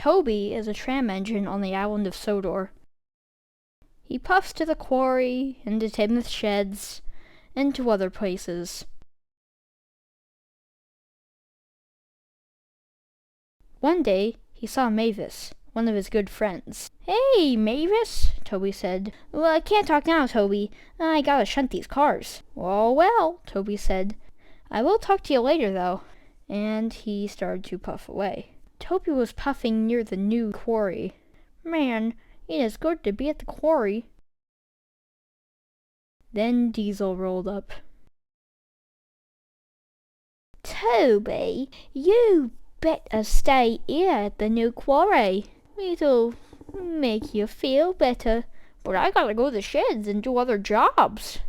Toby is a tram engine on the island of Sodor. He puffs to the quarry, and to Timothy's sheds, and to other places. One day, he saw Mavis, one of his good friends. "Hey, Mavis," Toby said. "Well, I can't talk now, Toby. I gotta shunt these cars." Well, Toby said. "I will talk to you later, though." And he started to puff away. Toby was puffing near the new quarry. Man, it is good to be at the quarry. Then Diesel rolled up. "Toby, you better stay here at the new quarry. It'll make you feel better. But I gotta go to the sheds and do other jobs."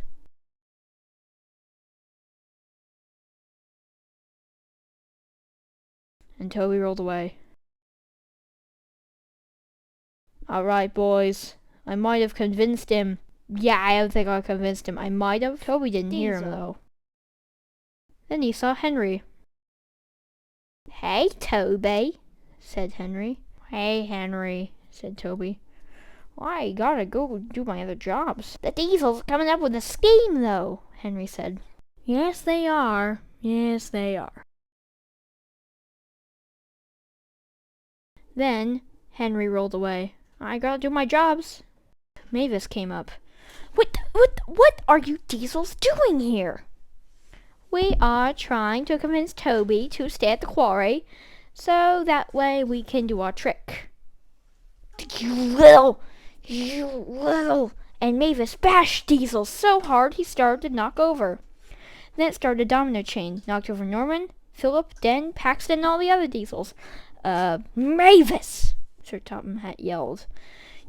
And Toby rolled away. "All right, boys. I might have convinced him." Yeah, I don't think I convinced him. I might have. Toby didn't hear him, though. Then he saw Henry. "Hey, Toby," said Henry. "Hey, Henry," said Toby. "I gotta go do my other jobs." "The Diesel's coming up with a scheme, though," Henry said. "Yes, they are. Yes, they are." Then Henry rolled away. "I gotta do my jobs." Mavis came up. What are you Diesels doing here?" "We are trying to convince Toby to stay at the quarry, so that way we can do our trick." You little. And Mavis bashed Diesel so hard he started to knock over. Then it started a domino chain, knocked over Norman, Philip, Den, Paxton, and all the other Diesels. Mavis," Sir Topham Hatt yelled.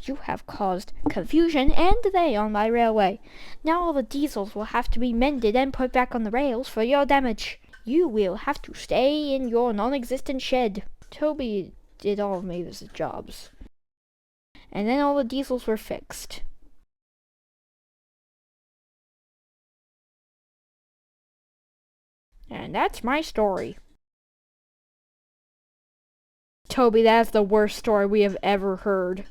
"You have caused confusion and delay on my railway. Now all the Diesels will have to be mended and put back on the rails for your damage. You will have to stay in your non-existent shed." Toby did all of Mavis's jobs. And then all the Diesels were fixed. And that's my story. Toby, that's the worst story we have ever heard.